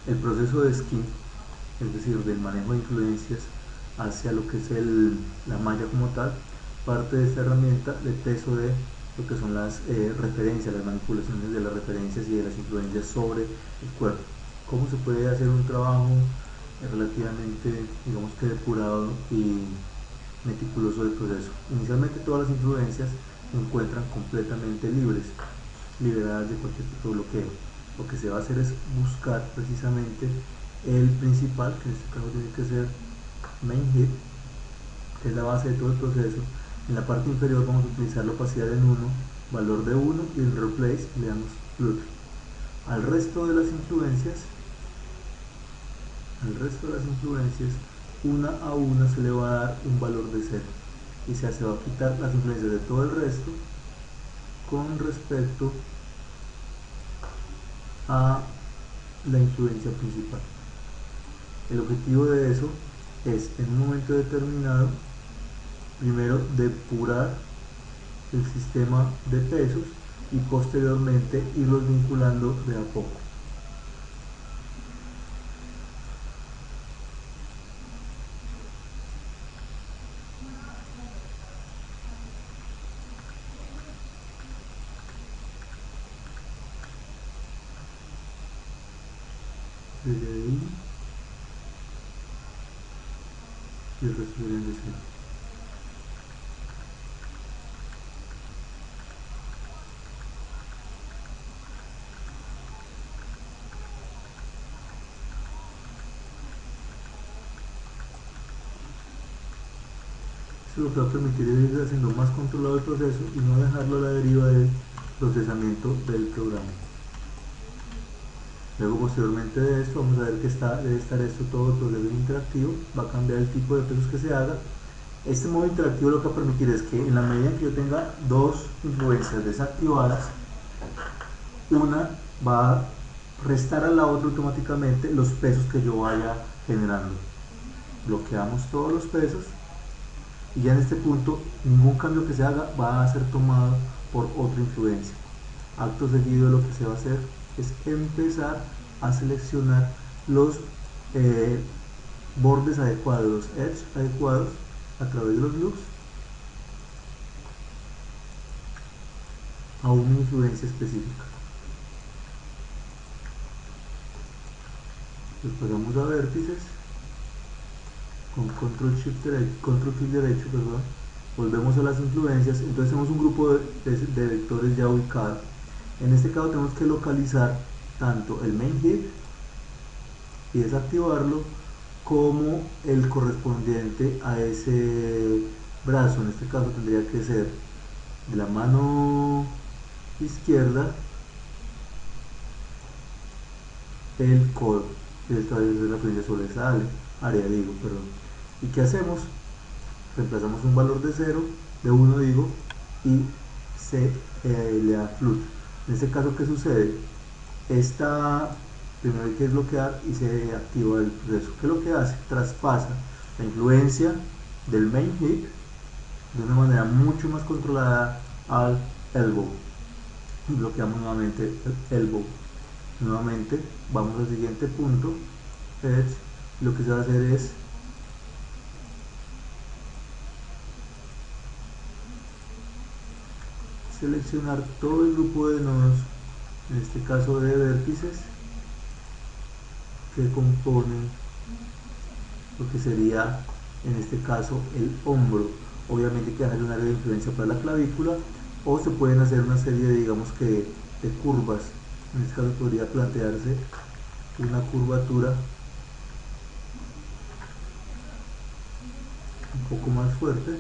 el proceso de skin, es decir, del manejo de influencias hacia lo que es la malla como tal, parte de esta herramienta de peso de lo que son las referencias, las manipulaciones de las referencias y de las influencias sobre el cuerpo. ¿Cómo se puede hacer un trabajo relativamente, digamos que depurado y meticuloso del proceso? Inicialmente todas las influencias se encuentran completamente libres, liberadas de cualquier tipo de bloqueo. Lo que se va a hacer es buscar precisamente el principal, que en este caso tiene que ser main hit, que es la base de todo el proceso. En la parte inferior vamos a utilizar la opacidad en 1, valor de 1, y en replace le damos float. Al resto de las influencias, una a una se le va a dar un valor de 0 y se va a quitar las influencias de todo el resto con respecto a la influencia principal. El objetivo de eso es, en un momento determinado, primero depurar el sistema de pesos y posteriormente irlos vinculando de a poco. Desde ahí y el resto deberían de ser. Eso lo que va a permitir es ir haciendo más controlado el proceso y no dejarlo a la deriva del procesamiento del programa. Luego, posteriormente de esto, vamos a ver que debe estar esto todo el proceso interactivo. Va a cambiar el tipo de pesos que se haga. Este modo interactivo lo que va a permitir es que en la medida en que yo tenga dos influencias desactivadas, una va a restar a la otra automáticamente los pesos que yo vaya generando. Bloqueamos todos los pesos y ya en este punto ningún cambio que se haga va a ser tomado por otra influencia. Acto seguido lo que se va a hacer es empezar a seleccionar los bordes adecuados, los edges adecuados a través de los loops a una influencia específica. Los pasamos a vértices con control clic derecho, perdón. Volvemos a las influencias, entonces tenemos un grupo de vectores ya ubicados. En este caso tenemos que localizar tanto el main hit y desactivarlo como el correspondiente a ese brazo. En este caso tendría que ser de la mano izquierda el codo, que esta vez es la frecuencia sobre esa área, perdón. ¿Y qué hacemos? Reemplazamos un valor de 0, de 1 digo, y se le da float. En este caso, ¿qué sucede? Primero hay que desbloquear y se activa el proceso. ¿Qué es lo que hace? Traspasa la influencia del main hit de una manera mucho más controlada al elbow. Y bloqueamos nuevamente el elbow. Nuevamente vamos al siguiente punto. Lo que se va a hacer es seleccionar todo el grupo de nodos, en este caso de vértices, que componen lo que sería en este caso el hombro. Obviamente hay que dejar un área de influencia para la clavícula, o se pueden hacer una serie de, digamos que de curvas. En este caso podría plantearse una curvatura un poco más fuerte,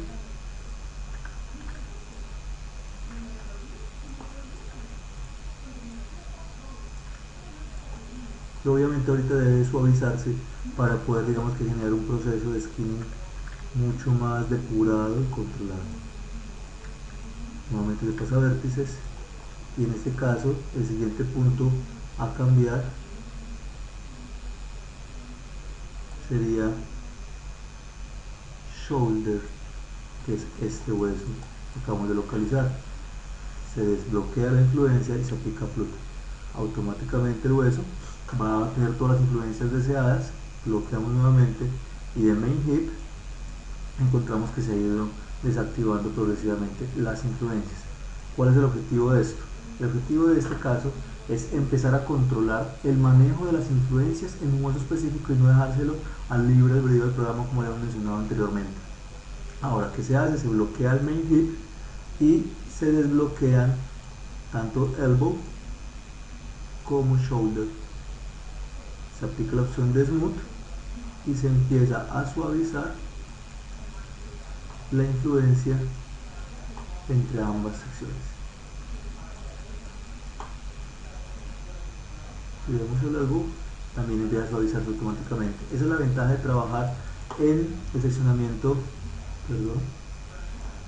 que obviamente ahorita debe suavizarse para poder, digamos que, generar un proceso de skinning mucho más depurado y controlado. Nuevamente se pasa a vértices y en este caso el siguiente punto a cambiar sería shoulder, que es este hueso que acabamos de localizar. Se desbloquea la influencia y se aplica float. Automáticamente el hueso va a tener todas las influencias deseadas, bloqueamos nuevamente y de main hip encontramos que se ha ido desactivando progresivamente las influencias. ¿Cuál es el objetivo de esto? El objetivo de este caso es empezar a controlar el manejo de las influencias en un uso específico y no dejárselo al libre albedrío del programa como ya hemos mencionado anteriormente. Ahora, ¿qué se hace? Se bloquea el main hip y se desbloquean tanto elbow como shoulder. Se aplica la opción de smooth y se empieza a suavizar la influencia entre ambas secciones. Si vemos el elbow, también empieza a suavizarse automáticamente. Esa es la ventaja de trabajar en el seccionamiento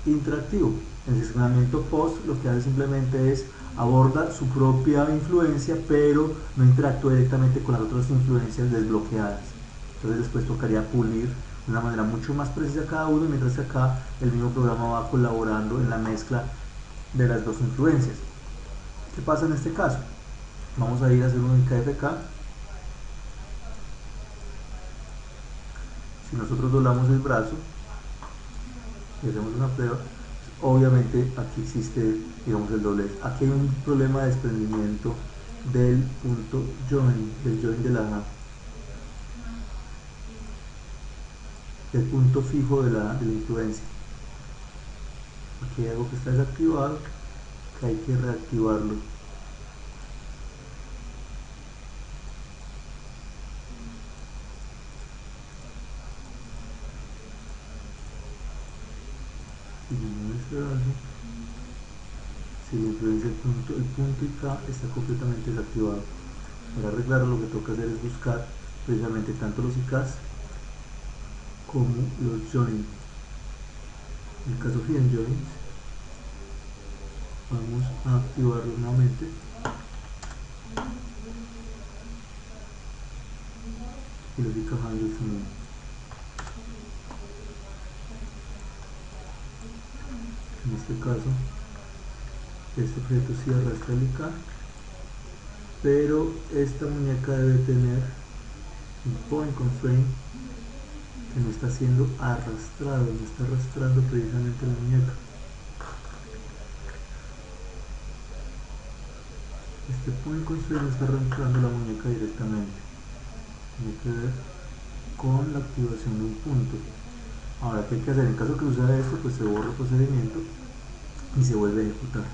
interactivo. En el seccionamiento post lo que hace simplemente es aborda su propia influencia, pero no interactúa directamente con las otras influencias desbloqueadas. Entonces después tocaría pulir de una manera mucho más precisa cada uno, mientras que acá el mismo programa va colaborando en la mezcla de las dos influencias. ¿Qué pasa en este caso? Vamos a ir a hacer un KFK. Si nosotros doblamos el brazo y hacemos una prueba, obviamente aquí existe, digamos, el doblez. Aquí hay un problema de desprendimiento del punto join, del join del punto fijo de la influencia. Aquí hay algo que está desactivado, que hay que reactivarlo. Si la influencia el punto y K está completamente desactivado. Para arreglarlo lo que toca hacer es buscar precisamente tanto los IKs como los joins. En el caso de joins, vamos a activarlo nuevamente y los IK handles también. En este caso, este objeto sí arrastra el IK, pero esta muñeca debe tener un point constraint que no está siendo arrastrado, no está arrastrando precisamente la muñeca. Este point constraint no está arrastrando la muñeca directamente, tiene que ver con la activación de un punto. Ahora, ¿qué hay que hacer? En caso que suceda esto, pues se borra el procedimiento y se vuelve a ejecutar.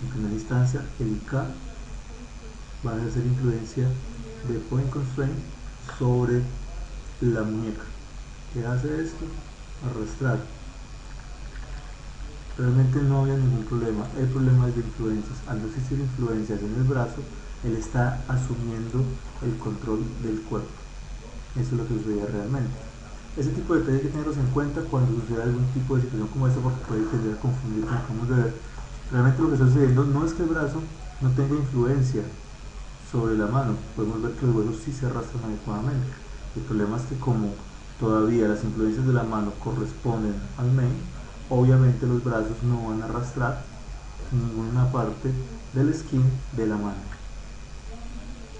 En primera instancia, el IK va a ejercer influencia de point constraint sobre la muñeca. ¿Qué hace esto? Arrastrar. Realmente no había ningún problema. El problema es de influencias. Al no existir influencias en el brazo, él está asumiendo el control del cuerpo. Eso es lo que sucede realmente. Ese tipo de detalles hay que tenerlos en cuenta cuando suceda algún tipo de situación como esta, porque puede tender a confundir, como acabamos de ver. Realmente lo que está sucediendo no es que el brazo no tenga influencia sobre la mano, podemos ver que los huesos sí se arrastran adecuadamente. El problema es que como todavía las influencias de la mano corresponden al main, obviamente los brazos no van a arrastrar ninguna parte del skin de la mano.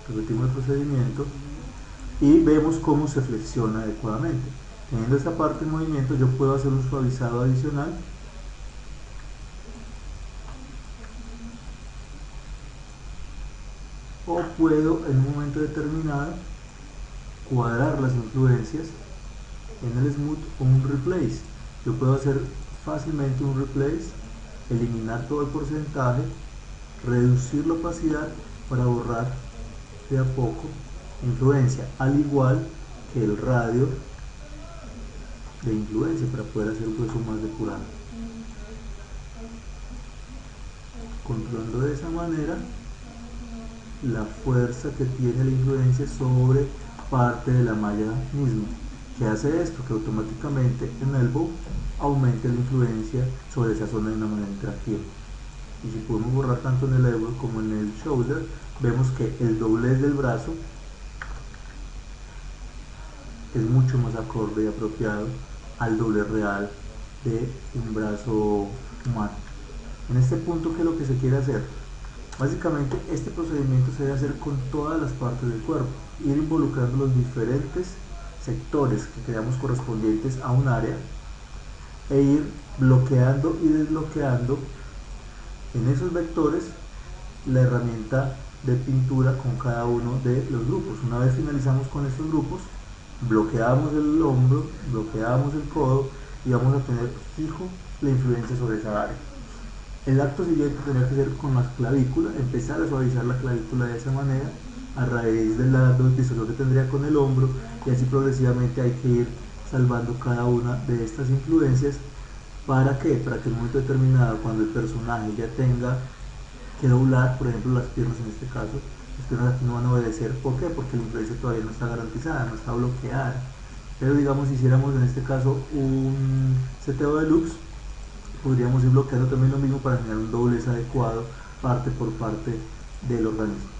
Repetimos el procedimiento y vemos cómo se flexiona adecuadamente. Teniendo esta parte en movimiento, yo puedo hacer un suavizado adicional o puedo en un momento determinado cuadrar las influencias en el smooth o un replace. Yo puedo hacer fácilmente un replace, eliminar todo el porcentaje, reducir la opacidad para borrar de a poco influencia, al igual que el radio de influencia para poder hacer un proceso más depurado, controlando de esa manera la fuerza que tiene la influencia sobre parte de la malla misma. ¿Qué hace esto? Que automáticamente en el elbow aumente la influencia sobre esa zona de una manera interactiva. Y si podemos borrar tanto en el elbow como en el shoulder, vemos que el doblez del brazo es mucho más acorde y apropiado al doblez real de un brazo humano. En este punto, ¿qué es lo que se quiere hacer? Básicamente este procedimiento se debe hacer con todas las partes del cuerpo, ir involucrando los diferentes sectores que creamos correspondientes a un área e ir bloqueando y desbloqueando en esos vectores la herramienta de pintura con cada uno de los grupos. Una vez finalizamos con estos grupos, bloqueamos el hombro, bloqueamos el codo y vamos a tener fijo la influencia sobre esa área. El acto siguiente tendría que ser con la clavícula, empezar a suavizar la clavícula de esa manera a raíz de la distorsión que tendría con el hombro, y así progresivamente hay que ir salvando cada una de estas influencias. ¿Para qué? Para que en un momento determinado, cuando el personaje ya tenga que doblar, por ejemplo las piernas en este caso, las piernas aquí no van a obedecer. ¿Por qué? Porque la influencia todavía no está garantizada, no está bloqueada. Pero digamos, si hiciéramos en este caso un seteo deluxe, podríamos ir bloqueando también lo mismo para generar un doblez adecuado parte por parte del organismo.